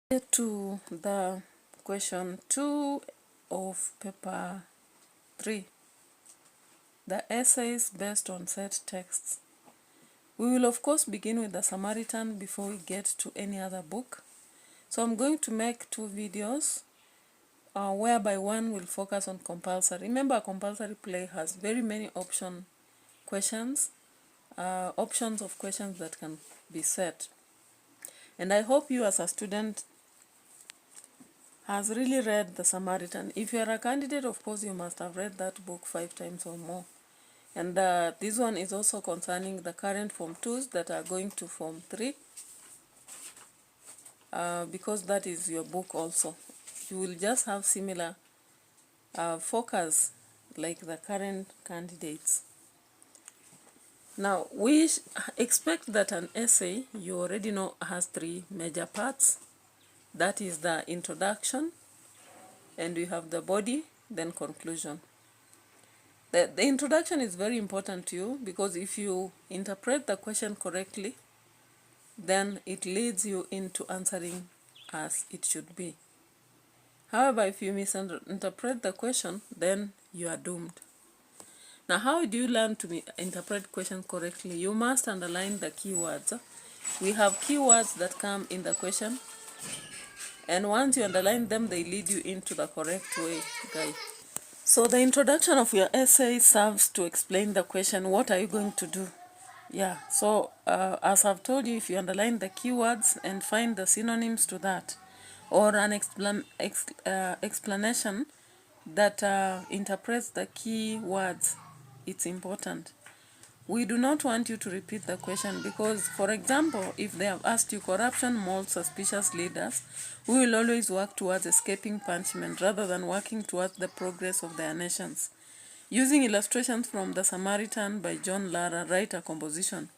To the question 2 of paper 3, the essays based on set texts. We will of course begin with the Samaritan before we get to any other book. So I'm going to make 2 videos whereby one will focus on compulsory. Remember, compulsory play has very many options of questions that can be set. And I hope you as a student has really read the Samaritan. If you are a candidate, of course, you must have read that book 5 times or more. And this one is also concerning the current Form 2s that are going to Form 3, because that is your book also. You will just have similar focus like the current candidates. Now, we expect that an essay, you already know, has 3 major parts. That is the introduction, and we have the body, then conclusion. The introduction is very important to you because if you interpret the question correctly, then it leads you into answering as it should be. However, if you misinterpret the question, then you are doomed. Now, how do you learn to interpret questions correctly? You must underline the keywords. We have keywords that come in the question, and once you underline them, they lead you into the correct way, guys. So the introduction of your essay serves to explain the question, what are you going to do? Yeah, so as I've told you, if you underline the keywords and find the synonyms to that, or an explanation that interprets the key words, it's important. We do not want you to repeat the question because, for example, if they have asked you corruption molds suspicious leaders, we will always work towards escaping punishment rather than working towards the progress of their nations. Using illustrations from The Samaritan by John Lara, write a composition.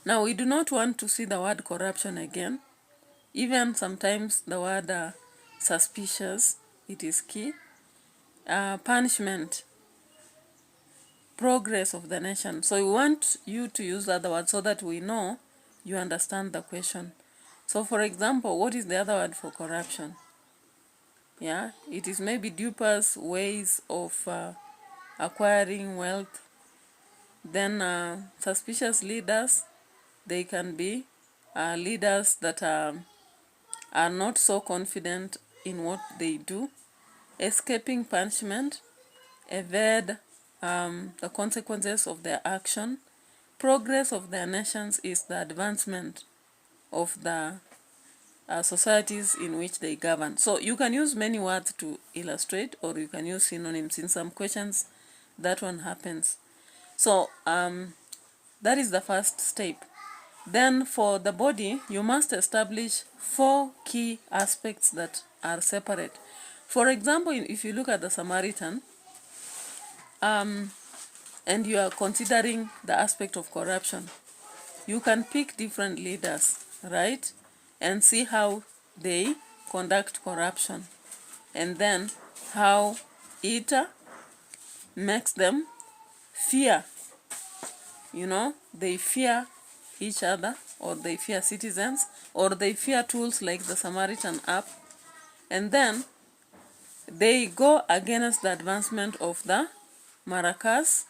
Now, we do not want to see the word corruption again. Even sometimes the word suspicious, it is key. Punishment, progress of the nation. So we want you to use the other word so that we know you understand the question. So for example, what is the other word for corruption? Yeah, it is maybe dubious ways of acquiring wealth. Then suspicious leaders, they can be leaders that are not so confident in what they do. Escaping punishment, evade the consequences of their action. Progress of their nations is the advancement of the societies in which they govern. So you can use many words to illustrate, or you can use synonyms. In some questions, that one happens. So that is the first step. Then for the body, you must establish 4 key aspects that are separate. For example, if you look at the Samaritan, and you are considering the aspect of corruption, you can pick different leaders, right? And see how they conduct corruption, and then how it makes them fear. You know, they fear each other, or they fear citizens, or they fear tools like the Samaritan app, and then they go against the advancement of the Maracas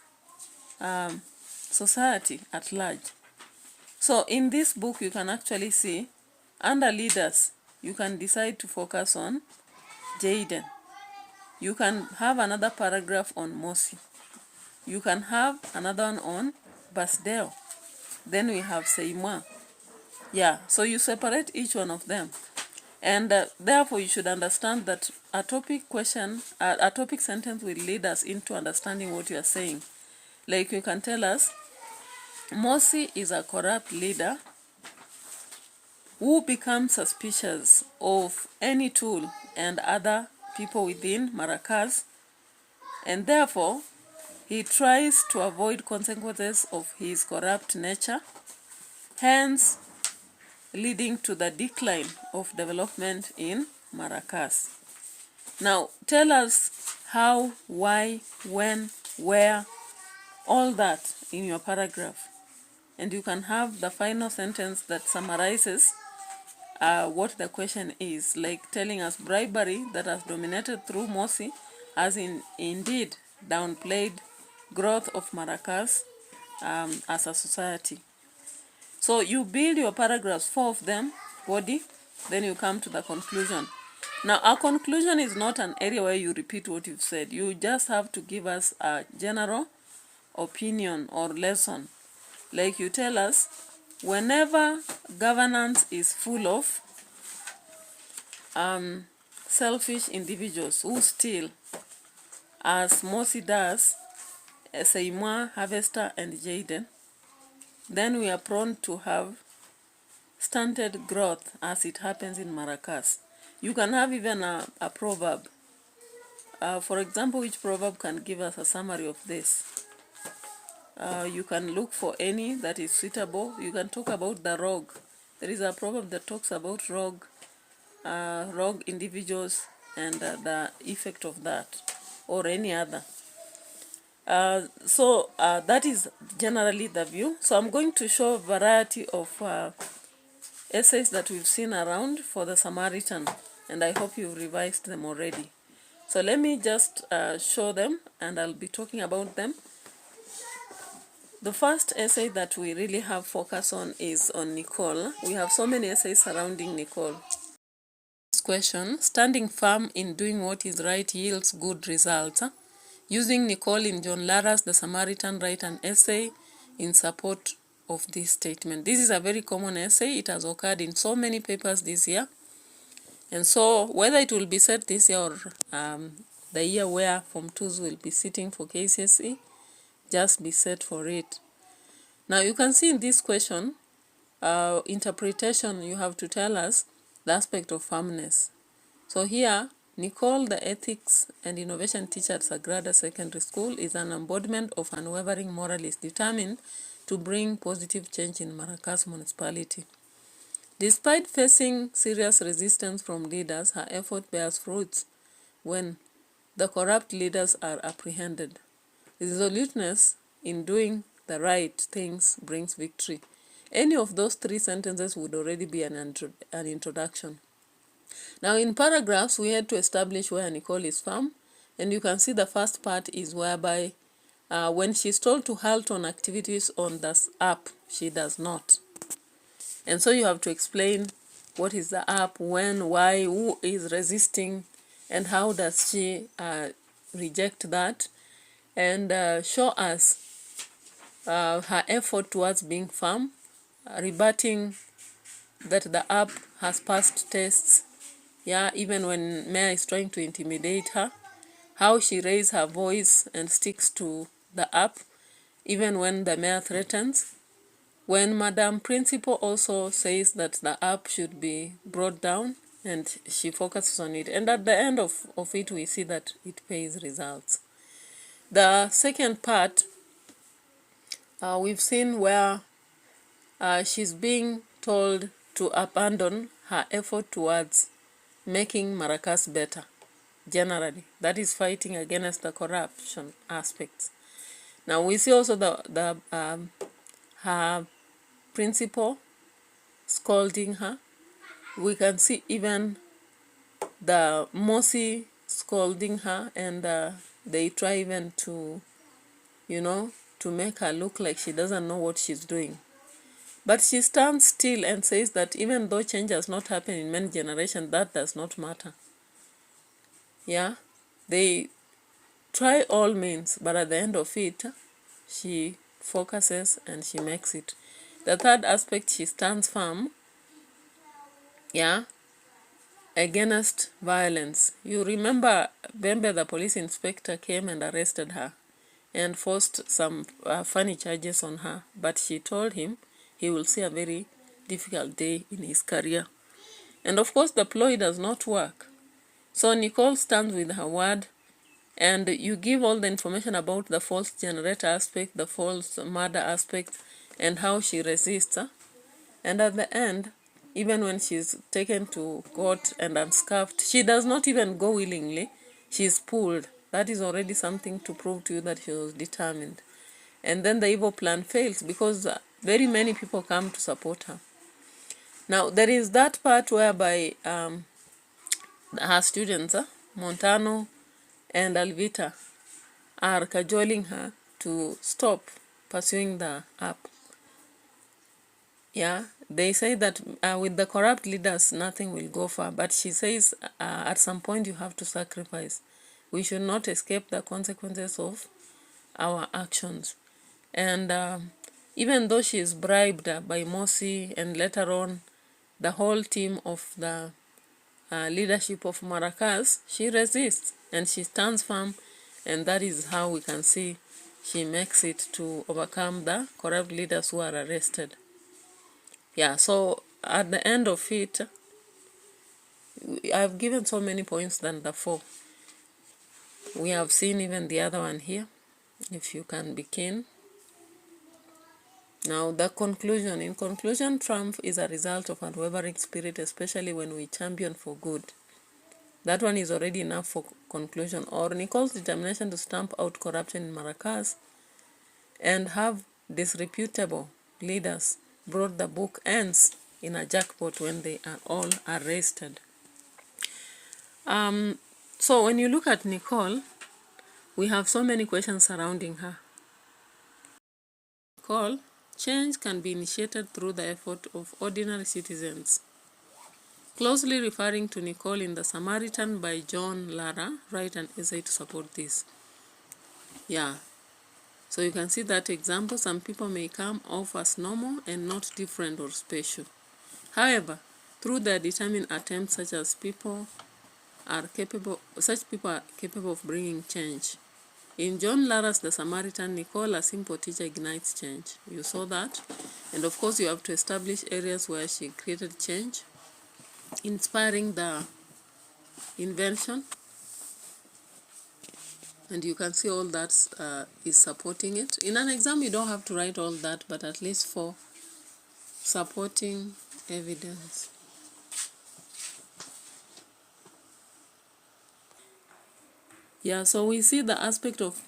society at large. So in this book, you can actually see, under leaders, you can decide to focus on Jaden. You can have another paragraph on Mosi. You can have another one on Basdeo. Then we have Seimwa. Yeah, so you separate each one of them. And therefore, you should understand that a topic sentence will lead us into understanding what you are saying. Like you can tell us, Mosi is a corrupt leader who becomes suspicious of any tool and other people within Maracas, and therefore he tries to avoid consequences of his corrupt nature, hence leading to the decline of development in Maracas. Now, tell us how, why, when, where, all that in your paragraph. And you can have the final sentence that summarizes what the question is, like telling us bribery that has dominated through Mosi has indeed downplayed growth of Maracas as a society. So you build your paragraphs, 4 of them, body, then you come to the conclusion. Now, our conclusion is not an area where you repeat what you've said. You just have to give us a general opinion or lesson. Like you tell us, whenever governance is full of selfish individuals who steal, as Mosi does, Seimwa, Harvester, and Jaden, then we are prone to have stunted growth as it happens in Maracas. You can have even a proverb. For example, which proverb can give us a summary of this? You can look for any that is suitable. You can talk about the rogue. There is a proverb that talks about rogue individuals and the effect of that, or any other. So that is generally the view. So I'm going to show a variety of essays that we've seen around for the Samaritan, and I hope you've revised them already. So let me just show them, and I'll be talking about them. The first essay that we really have focus on is on Nicole. We have so many essays surrounding Nicole. This question, standing firm in doing what is right yields good results. Using Nicole in John Lara's The Samaritan, write an essay in support of this statement. This is a very common essay. It has occurred in so many papers this year. And so whether it will be set this year or the year where Form 2s will be sitting for KCSE, just be set for it. Now you can see in this question, interpretation, you have to tell us the aspect of firmness. So here, Nicole, the ethics and innovation teacher at Sagrada Secondary School, is an embodiment of unwavering moralist determined to bring positive change in Maracas municipality. Despite facing serious resistance from leaders, her effort bears fruits when the corrupt leaders are apprehended. Resoluteness in doing the right things brings victory. Any of those 3 sentences would already be an introduction. Now in paragraphs, we had to establish where Nicole is from, and you can see the first part is whereby when she's told to halt on activities on this app, she does not. And so you have to explain what is the app, when, why, who is resisting, and how does she reject that, and show us her effort towards being firm, rebutting that the app has passed tests, even when Mayor is trying to intimidate her, how she raises her voice and sticks to the app, even when the Mayor threatens. When Madam Principal also says that the app should be brought down, and she focuses on it. And at the end of it, we see that it pays results. The second part, we've seen where she's being told to abandon her effort towards making Maracas better, generally. That is fighting against the corruption aspects. Now we see also her principal scolding her. We can see even the Mosi scolding her, and they try even to, to make her look like she doesn't know what she's doing. But she stands still and says that even though change has not happened in many generations, that does not matter. They try all means, but at the end of it, she focuses and she makes it. The third aspect, she stands firm, against violence. You remember Bembe, the police inspector, came and arrested her and forced some funny charges on her, but she told him he will see a very difficult day in his career. And of course, the ploy does not work. So Nicole stands with her word, and you give all the information about the false generator aspect, the false murder aspect, and how she resists. And at the end, even when she's taken to court and unscarfed, she does not even go willingly. She's pulled. That is already something to prove to you that she was determined. And then the evil plan fails because very many people come to support her. Now, there is that part whereby her students, Montano and Alvita, are cajoling her to stop pursuing the app. Yeah, they say that with the corrupt leaders, nothing will go far. But she says at some point you have to sacrifice. We should not escape the consequences of our actions. And even though she is bribed by Mosi and later on the whole team of the leadership of Maracas, she resists and she stands firm, and that is how we can see she makes it to overcome the corrupt leaders who are arrested. Yeah, so at the end of it, I've given so many points than the 4. We have seen even the other one here, if you can be keen. Now, the conclusion. In conclusion, triumph is a result of unwavering spirit, especially when we champion for good. That one is already enough for conclusion. Or Nicole's determination to stamp out corruption in Maracas and have disreputable leaders brought the book ends in a jackpot when they are all arrested. So when you look at Nicole, we have so many questions surrounding her. Nicole, change can be initiated through the effort of ordinary citizens. Closely referring to Nicole in The Samaritan by John Lara, write an essay to support this. Yeah. So you can see that example. Some people may come off as normal and not different or special. However, through their determined attempts, such people are capable of bringing change. In John Lara's The Samaritan, Nicole, a simple teacher, ignites change. You saw that. And of course, you have to establish areas where she created change, inspiring the invention. And you can see all that is supporting it. In an exam, you don't have to write all that, but at least for supporting evidence. Yeah, so we see the aspect of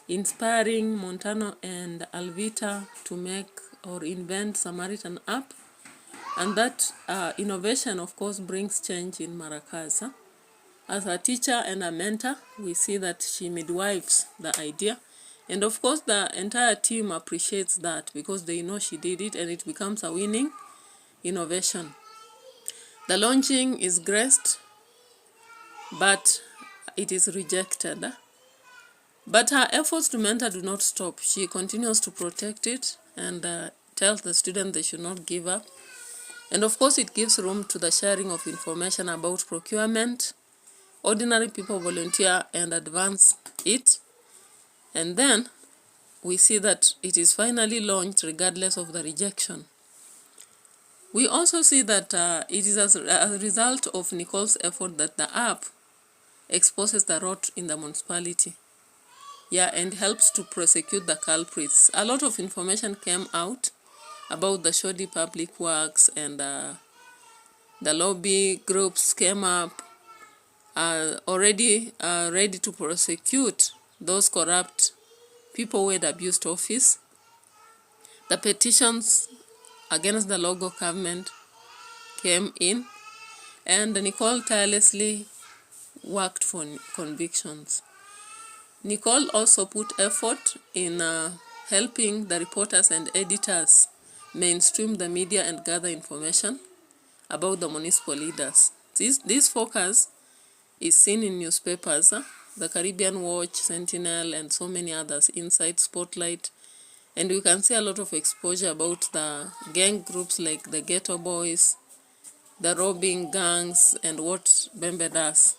inspiring Montano and Alvita to make or invent Samaritan app. And that innovation, of course, brings change in Maracas. As a teacher and a mentor, we see that she midwives the idea. And of course, the entire team appreciates that because they know she did it and it becomes a winning innovation. The launching is graced, but it is rejected. But her efforts to mentor do not stop. She continues to protect it and tells the students they should not give up. And of course, it gives room to the sharing of information about procurement. Ordinary people volunteer and advance it. And then we see that it is finally launched regardless of the rejection. We also see that it is as a result of Nicole's effort that the app exposes the rot in the municipality. Yeah, and helps to prosecute the culprits. A lot of information came out about the shoddy public works, and the lobby groups came up already ready to prosecute those corrupt people who had abused office. The petitions against the local government came in, and Nicole tirelessly worked for convictions. Nicole also put effort in helping the reporters and editors mainstream the media and gather information about the municipal leaders. This focus is seen in newspapers, the Caribbean Watch, Sentinel, and so many others, Inside, Spotlight. And we can see a lot of exposure about the gang groups like the Ghetto Boys, the robbing gangs, and what Bembe does.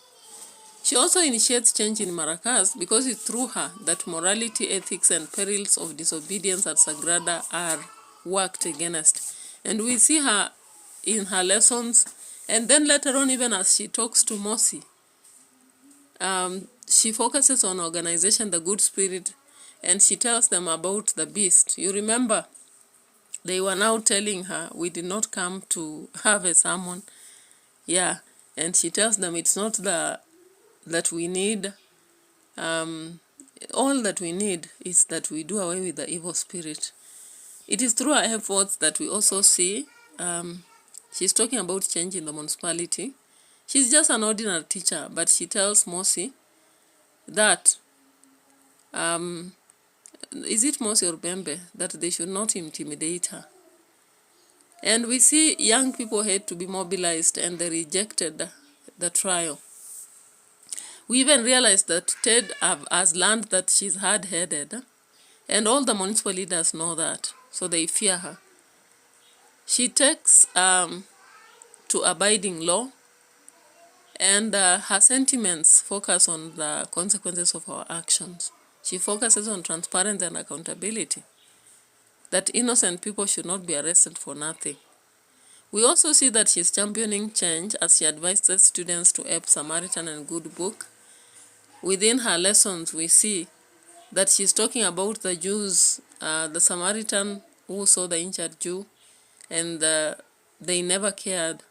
She also initiates change in Maracas because it's through her that morality, ethics, and perils of disobedience at Sagrada are worked against. And we see her in her lessons, and then later on, even as she talks to Mosi, she focuses on organization, the good spirit, and she tells them about the beast. You remember, they were now telling her, we did not come to have a sermon. Yeah, and she tells them it's not that we need, all that we need is that we do away with the evil spirit. It is through our efforts that we also see she's talking about change in the municipality. She's just an ordinary teacher, but she tells Mosi that, is it Mosi or Bembe, that they should not intimidate her. And we see young people had to be mobilized, and they rejected the trial. We even realized that Ted has learned that she's hard-headed, and all the municipal leaders know that, so they fear her. She takes to abiding law, and her sentiments focus on the consequences of our actions. She focuses on transparency and accountability, that innocent people should not be arrested for nothing. We also see that she's championing change as she advises students to help Samaritan and Good Book. Within her lessons, we see that she's talking about the Jews, the Samaritan who saw the injured Jew, and they never cared.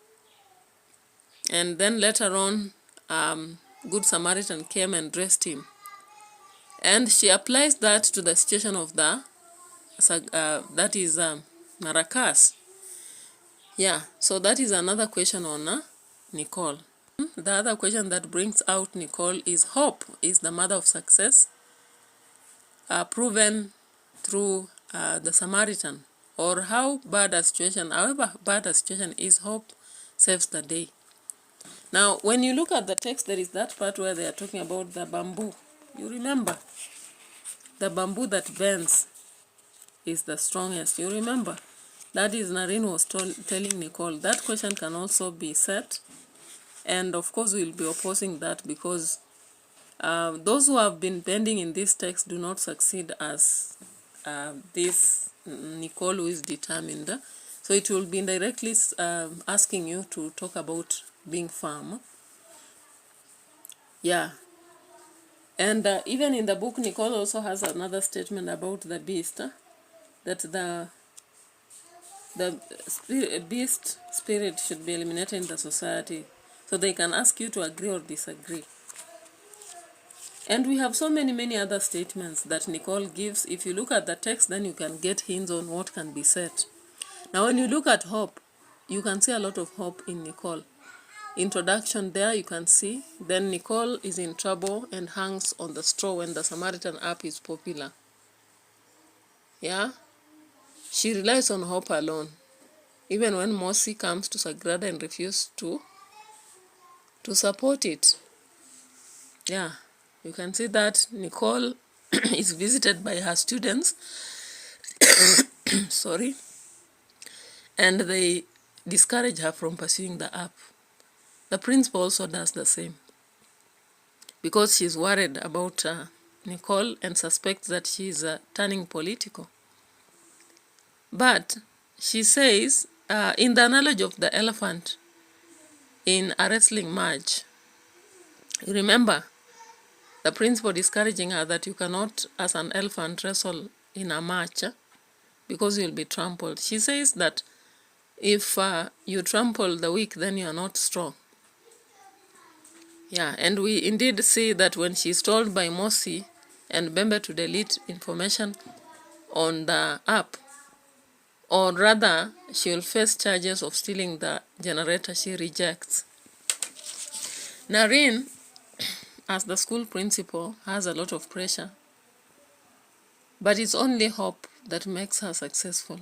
And then later on, Good Samaritan came and dressed him. And she applies that to the situation of the, that is Maracas. Yeah, so that is another question on Nicole. The other question that brings out Nicole is hope is the mother of success, proven through the Samaritan, or how bad a situation, however bad a situation is, hope saves the day. Now, when you look at the text, there is that part where they are talking about the bamboo. You remember, the bamboo that bends is the strongest. You remember, that is Narine was telling Nicole. That question can also be set, and of course we'll be opposing that, because those who have been bending in this text do not succeed as this Nicole who is determined. So it will be indirectly asking you to talk about being firm. Yeah. And even in the book, Nicole also has another statement about the beast, that the beast spirit should be eliminated in the society. So they can ask you to agree or disagree. And we have so many other statements that Nicole gives. If you look at the text, then you can get hints on what can be said. Now, when you look at hope, you can see a lot of hope in Nicole. Introduction there, you can see. Then Nicole is in trouble and hangs on the straw when the Samaritan app is popular. Yeah? She relies on hope alone. Even when Mosi comes to Sagrada and refuses to support it. Yeah, you can see that Nicole is visited by her students. Sorry. And they discourage her from pursuing the app. The principal also does the same, because she's worried about Nicole and suspects that she's turning political. But she says, in the analogy of the elephant in a wrestling match, you remember the principal discouraging her that you cannot, as an elephant, wrestle in a match because you'll be trampled. She says that if you trample the weak, then you are not strong. Yeah, and we indeed see that when she's told by Mosi and Bembe to delete information on the app, or rather, she will face charges of stealing the generator, she rejects. Narine, as the school principal, has a lot of pressure, but it's only hope that makes her successful.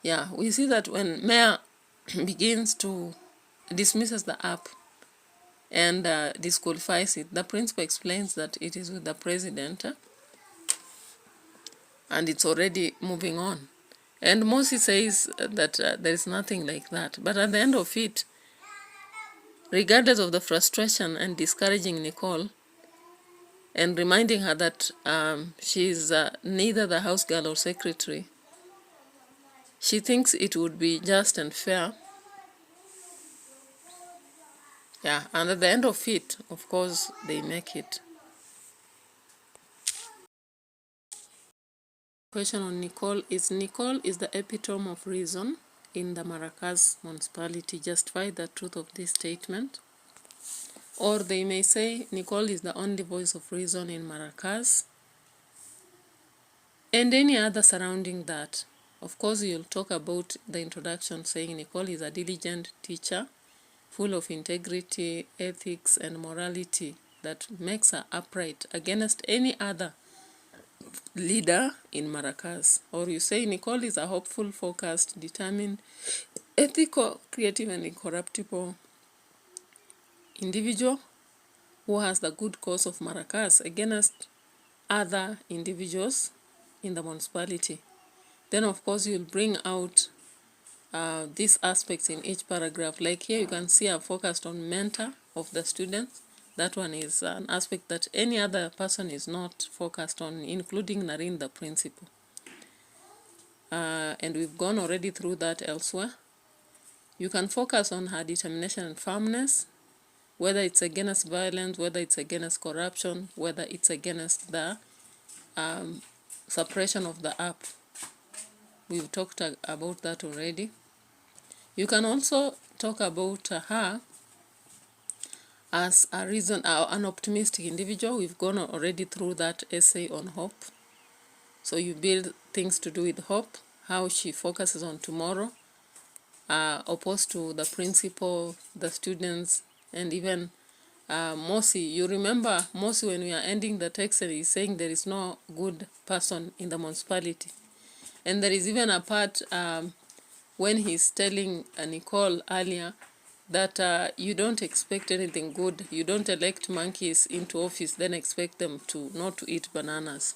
Yeah, we see that when Mayor begins to dismisses the app and disqualifies it, the principal explains that it is with the president and it's already moving on. And Mosi says that there is nothing like that. But at the end of it, regardless of the frustration and discouraging Nicole and reminding her that she is neither the house girl or secretary, she thinks it would be just and fair. Yeah, and at the end of it, of course, they make it. Question on Nicole is the epitome of reason in the Maracas municipality. Justify the truth of this statement. Or they may say Nicole is the only voice of reason in Maracas and any other surrounding that. Of course, you'll talk about the introduction, saying Nicole is a diligent teacher, full of integrity, ethics, and morality that makes her upright against any other leader in Maracas. Or you say Nicole is a hopeful, focused, determined, ethical, creative, and incorruptible individual who has the good cause of Maracas against other individuals in the municipality. Then, of course, you'll bring out these aspects in each paragraph. Like here, you can see I've focused on mentor of the students. That one is an aspect that any other person is not focused on, including Narine, the principal. And we've gone already through that elsewhere. You can focus on her determination and firmness, whether it's against violence, whether it's against corruption, whether it's against the suppression of the app. We've talked about that already. You can also talk about her as a reason, an optimistic individual. We've gone already through that essay on hope. So you build things to do with hope, how she focuses on tomorrow, opposed to the principal, the students, and even Mosi. You remember Mosi when we are ending the text and he's saying there is no good person in the municipality. And there is even a part when he's telling Nicole earlier that you don't expect anything good. You don't elect monkeys into office, then expect them to not to eat bananas.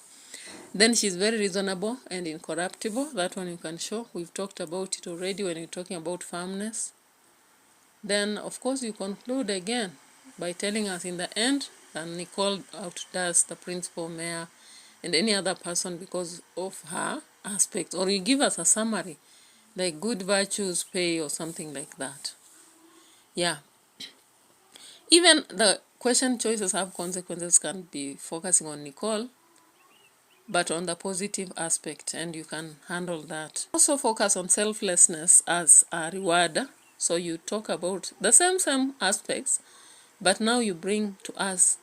Then she's very reasonable and incorruptible. That one you can show. We've talked about it already when you're talking about firmness. Then, of course, you conclude again by telling us in the end that Nicole outdoes the principal, mayor, and any other person because of her aspects. Or you give us a summary, like good virtues pay or something like that. Yeah. Even the question choices have consequences can be focusing on Nicole, but on the positive aspect, and you can handle that. Also focus on selflessness as a reward. So you talk about the same aspects, but now you bring to us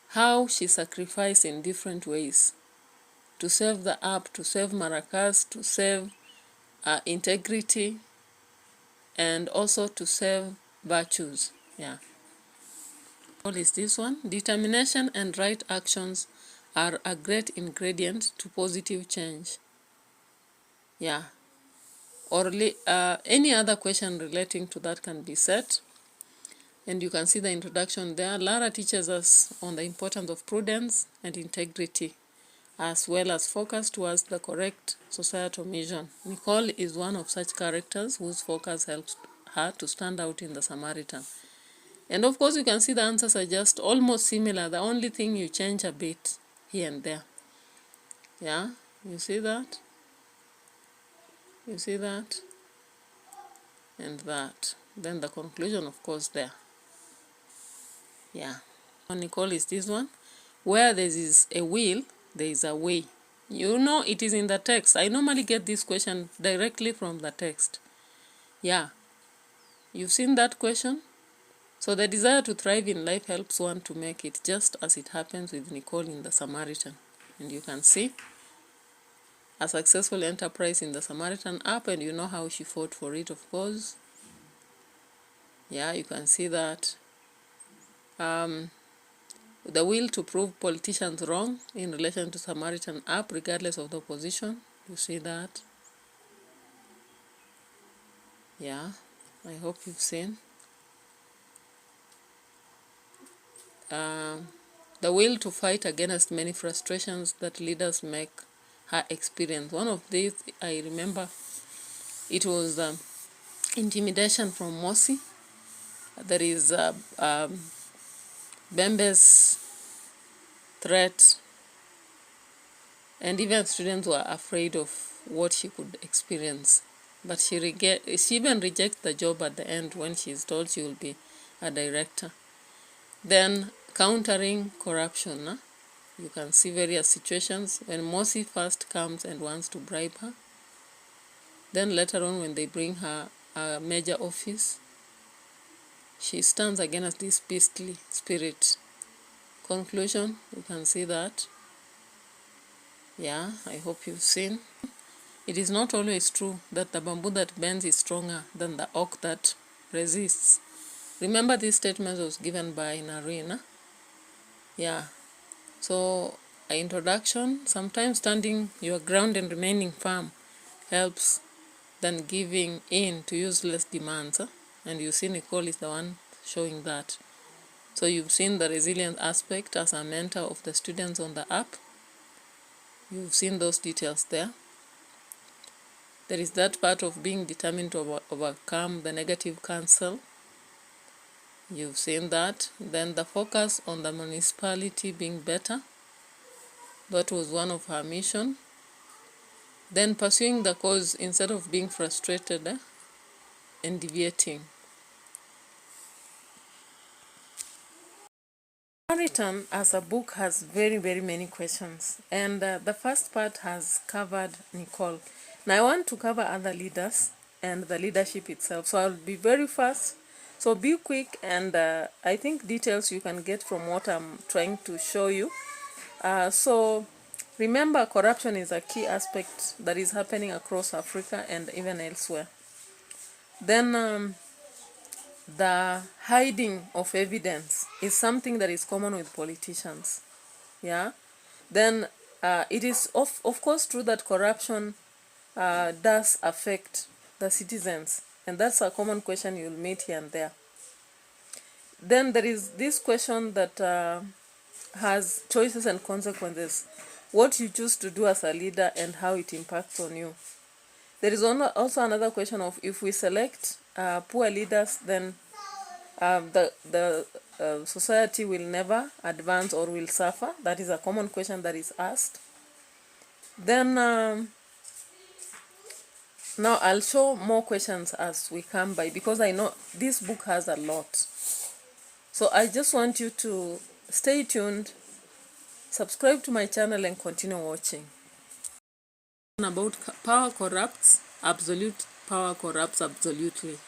how she sacrificed in different ways to save the app, to save Maracas, to save integrity, and also to save virtues. Yeah. What is this one? Determination and right actions are a great ingredient to positive change. Yeah. Or any other question relating to that can be set. And you can see the introduction there. Lara teaches us on the importance of prudence and integrity, as well as focus towards the correct societal mission. Nicole is one of such characters whose focus helps her to stand out in the Samaritan. And of course, you can see the answers are just almost similar. The only thing you change a bit here and there. Yeah, you see that? You see that? And that. Then the conclusion, of course, there. Yeah. Nicole is this one. Where there is a will, there is a way. You know it is in the text. I normally get this question directly from the text. Yeah. You've seen that question? So the desire to thrive in life helps one to make it, just as it happens with Nicole in the Samaritan. And you can see a successful enterprise in the Samaritan app, and you know how she fought for it, of course. Yeah, you can see that. The will to prove politicians wrong in relation to Samaritan app, regardless of the opposition. You see that. Yeah, I hope you've seen. The will to fight against many frustrations that leaders make her experience. One of these, I remember, it was intimidation from Mosi. There is Bembe's threat, and even students were afraid of what she could experience. But she even rejects the job at the end when she's told she will be a director. Then countering corruption. Huh? You can see various situations when Mosi first comes and wants to bribe her. Then later on when they bring her a major office, she stands against this beastly spirit. Conclusion, you can see that. Yeah, I hope you've seen. It is not always true that the bamboo that bends is stronger than the oak that resists. Remember, this statement was given by Narina. Yeah. So, an introduction, sometimes standing your ground and remaining firm helps than giving in to useless demands. And you see Nicole is the one showing that. So you've seen the resilient aspect as a mentor of the students on the app. You've seen those details there. There is that part of being determined to overcome the negative counsel. You've seen that. Then the focus on the municipality being better. That was one of her mission. Then pursuing the cause instead of being frustrated and deviating. Samaritan as a book has very, very many questions. And the first part has covered Nicole. Now I want to cover other leaders and the leadership itself. So I'll be very fast. So be quick, and I think details you can get from what I'm trying to show you. So remember, corruption is a key aspect that is happening across Africa and even elsewhere. Then the hiding of evidence is something that is common with politicians. Yeah. Then it is of course true that corruption does affect the citizens, and that's a common question you'll meet here and there. Then there is this question that has choices and consequences. What you choose to do as a leader and how it impacts on you. There is also another question of, if we select poor leaders, then the society will never advance or will suffer. That is a common question that is asked. Then now I'll show more questions as we come by, because I know this book has a lot. So I just want you to stay tuned, subscribe to my channel, and continue watching. About power corrupts, absolute power corrupts absolutely.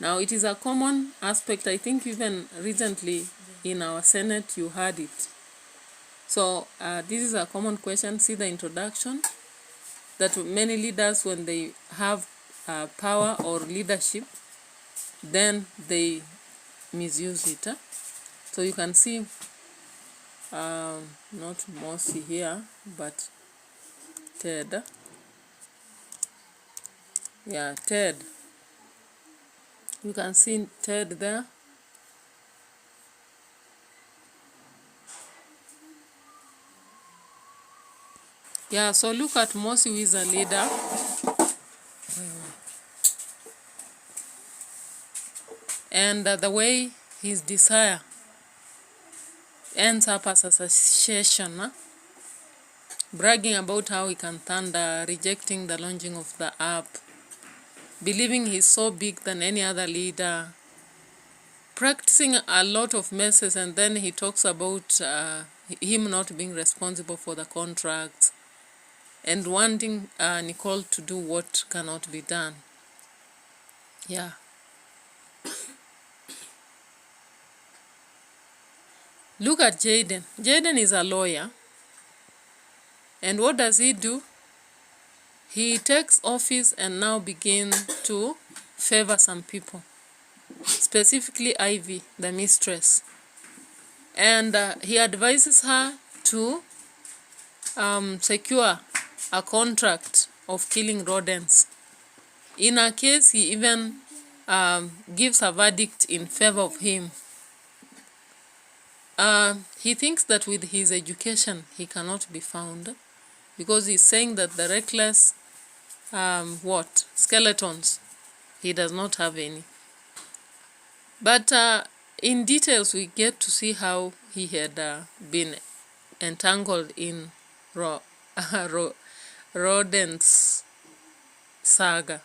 Now it is a common aspect. I think even recently in our Senate you heard it. So this is a common question. See the introduction, that many leaders, when they have power or leadership, then they misuse it. So you can see, not Mossy here, but Ted. Yeah, Ted. You can see Ted there. Yeah, so look at Mossy, who is a leader. And the way his desire ends up as association, bragging about how he can thunder, rejecting the launching of the app, believing he's so big than any other leader, practicing a lot of messes, and then he talks about him not being responsible for the contracts and wanting Nicole to do what cannot be done. Yeah. Look at Jaden. Jaden is a lawyer. And what does he do? He takes office and now begins to favor some people, specifically Ivy, the mistress. And he advises her to secure a contract of killing rodents. In a case, he even gives a verdict in favor of him. He thinks that with his education, he cannot be found, because he's saying that the reckless, skeletons, he does not have any. But in details, we get to see how he had been entangled in rodents saga.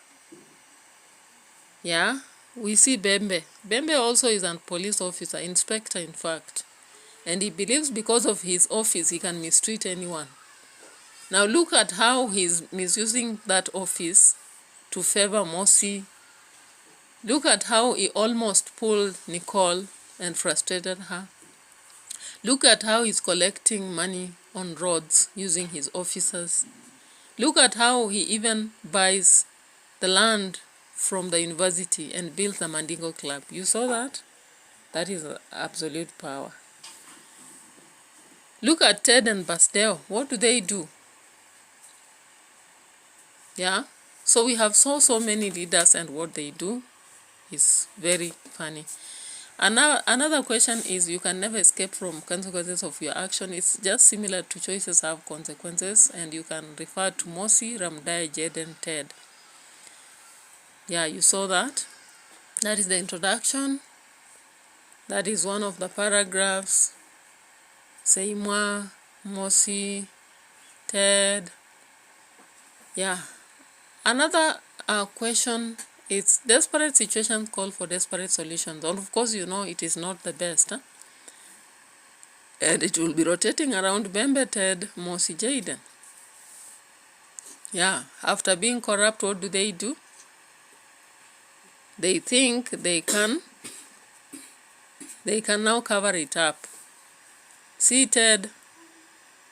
Yeah, we see Bembe. Bembe also is a police officer, inspector in fact. And he believes because of his office, he can mistreat anyone. Now look at how he's misusing that office to favor Mossy. Look at how he almost pulled Nicole and frustrated her. Look at how he's collecting money on roads using his officers. Look at how he even buys the land from the university and builds the Mandingo Club. You saw that? That is absolute power. Look at Ted and Bastille. What do they do? Yeah? So we have so many leaders, and what they do is very funny. Another question is, you can never escape from consequences of your action. It's just similar to choices have consequences, and you can refer to Mosi, Ramdai, Jaden, Ted. Yeah, you saw that. That is the introduction. That is one of the paragraphs. Seimwa, Mosi, Ted. Yeah. Another question is, desperate situations call for desperate solutions. And of course, you know it is not the best. And it will be rotating around Bembe, Ted, Mosi, Jaden. Yeah. After being corrupt, what do? They think they can now cover it up. See Ted,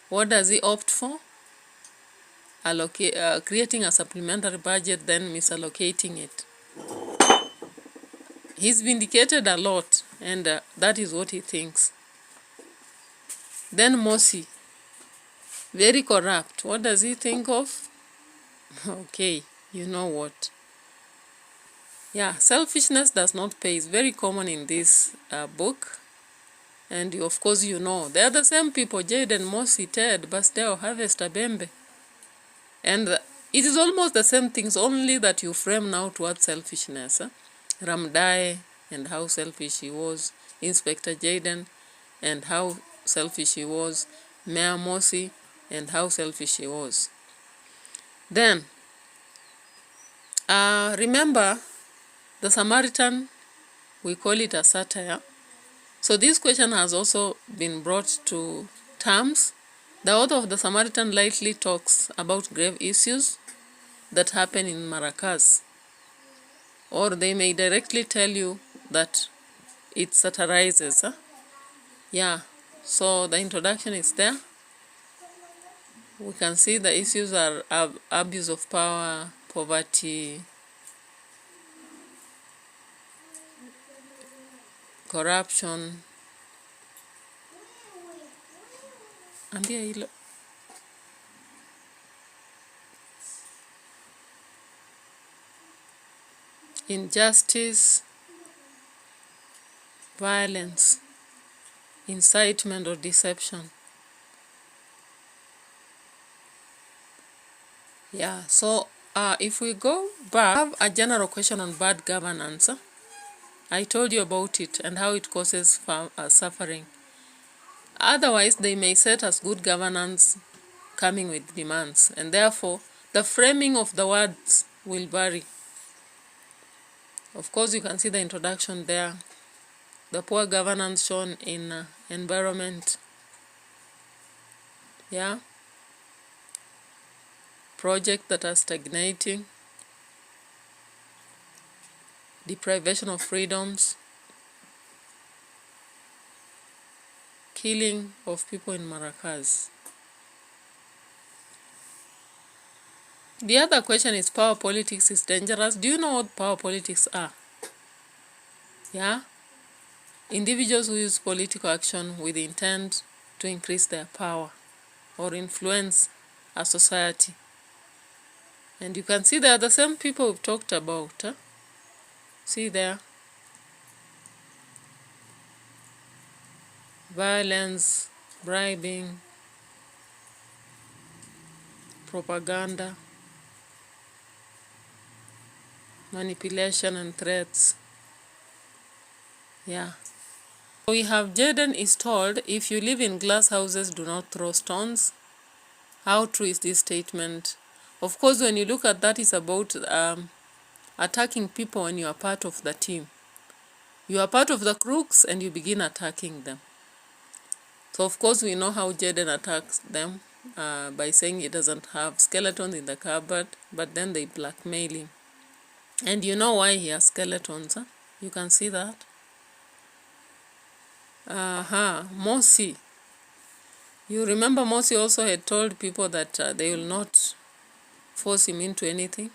what does he opt for? Creating a supplementary budget, then misallocating it. He's vindicated a lot, and that is what he thinks. Then Mosi, very corrupt. What does he think of? Okay, you know what. Yeah, selfishness does not pay. It's very common in this book. And of course, you know, they are the same people, Jaden, Mosi, Ted, Bastille, Harvest, Bembe. And it is almost the same things, only that you frame now towards selfishness. Ramdai and how selfish he was, Inspector Jaden and how selfish he was, Mayor Mosi and how selfish he was. Then, remember the Samaritan, we call it a satire. So this question has also been brought to terms. The author of the Samaritan lightly talks about grave issues that happen in Maracas, or they may directly tell you that it satirizes. Yeah, so the introduction is there. We can see the issues are abuse of power, poverty, corruption. Ambia hilo. Injustice, violence, incitement or deception. Yeah, so if we go back, I have a general question on bad governance. I told you about it and how it causes suffering. Otherwise, they may set as good governance coming with demands, and therefore, the framing of the words will vary. Of course, you can see the introduction there. The poor governance shown in environment. Yeah. Projects that are stagnating. Deprivation of freedoms. Killing of people in Maracas. The other question is, power politics is dangerous. Do you know what power politics are? Yeah? Individuals who use political action with intent to increase their power or influence a society. And you can see they are the same people we've talked about. See there. Violence, bribing, propaganda, manipulation and threats. Yeah. We have Jaden is told, if you live in glass houses, do not throw stones. How true is this statement? Of course, when you look at that, it's about attacking people when you are part of the team. You are part of the crooks and you begin attacking them. So of course we know how Jaden attacks them by saying he doesn't have skeletons in the cupboard, but then they blackmail him. And you know why he has skeletons, huh? You can see that. Mosi. You remember Mosi also had told people that they will not force him into anything.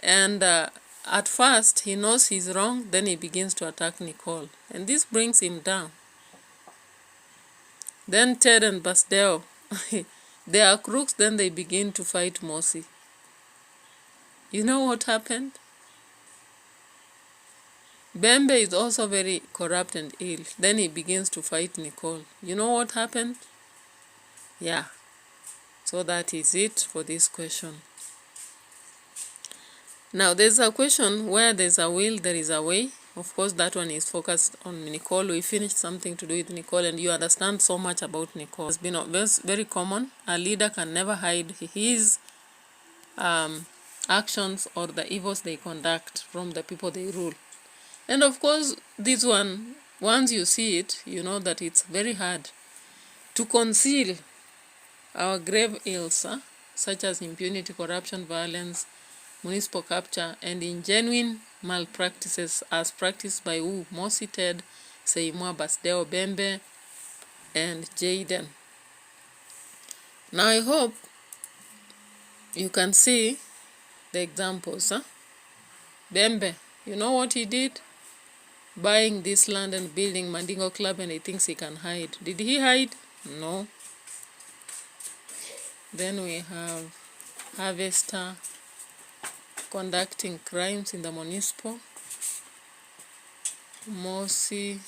And at first, he knows he's wrong, then he begins to attack Nicole. And this brings him down. Then Ted and Basdeo, they are crooks, then they begin to fight Mosi. You know what happened? Bembe is also very corrupt and ill. Then he begins to fight Nicole. You know what happened? Yeah. So that is it for this question. Now, there's a question where there's a will, there is a way. Of course, that one is focused on Nicole. We finished something to do with Nicole, and you understand so much about Nicole. It's been very common. A leader can never hide his actions or the evils they conduct from the people they rule. And of course, this one, once you see it, you know that it's very hard to conceal our grave ills, such as impunity, corruption, violence, municipal capture, and ingenuine malpractices as practiced by Mosi, Ted, Seimwa, Basdeo, Bembe, and Jaden. Now I hope you can see the examples. Bembe, you know what he did? Buying this land and building Mandingo Club, and he thinks he can hide. Did he hide? No. Then we have Harvester conducting crimes in the municipal, Mosi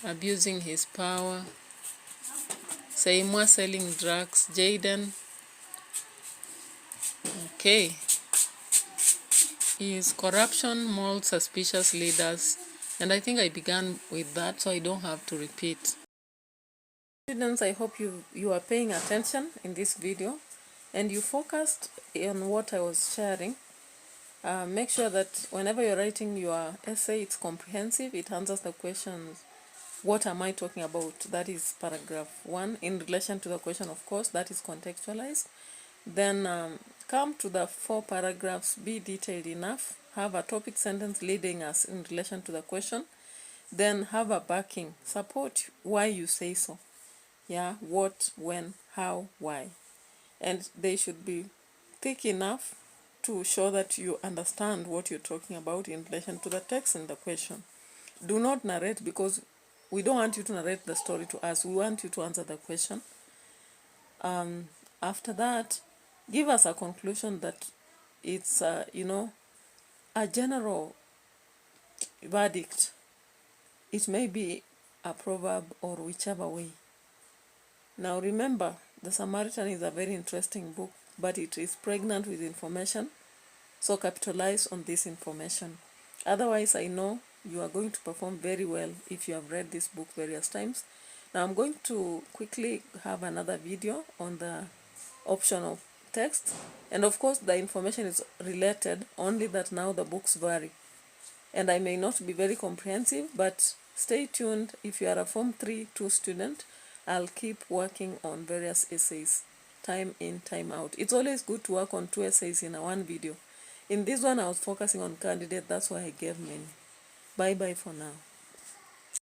abusing his power, Seimwa selling drugs, Jaden, okay, is corruption molds suspicious leaders, and I think I began with that, so I don't have to repeat. Students, I hope you are paying attention in this video and you focused on what I was sharing. Make sure that whenever you're writing your essay, it's comprehensive. It answers the questions, what am I talking about? That is paragraph 1. In relation to the question, of course, that is contextualized. Then come to the 4 paragraphs, be detailed enough. Have a topic sentence leading us in relation to the question. Then have a backing. Support why you say so. Yeah, what, when, how, why. And they should be thick enough to show that you understand what you're talking about in relation to the text and the question. Do not narrate, because we don't want you to narrate the story to us. We want you to answer the question. After that, give us a conclusion that it's, a general verdict. It may be a proverb or whichever way. Now remember, The Samaritan is a very interesting book, but it is pregnant with information, so capitalize on this information. Otherwise, I know you are going to perform very well if you have read this book various times. Now I'm going to quickly have another video on the option of text, and of course the information is related, only that now the books vary. And I may not be very comprehensive, but stay tuned. If you are a Form 3-2 student, I'll keep working on various essays, time in, time out. It's always good to work on 2 essays in one video. In this one, I was focusing on candidate, that's why I gave many. Bye-bye for now.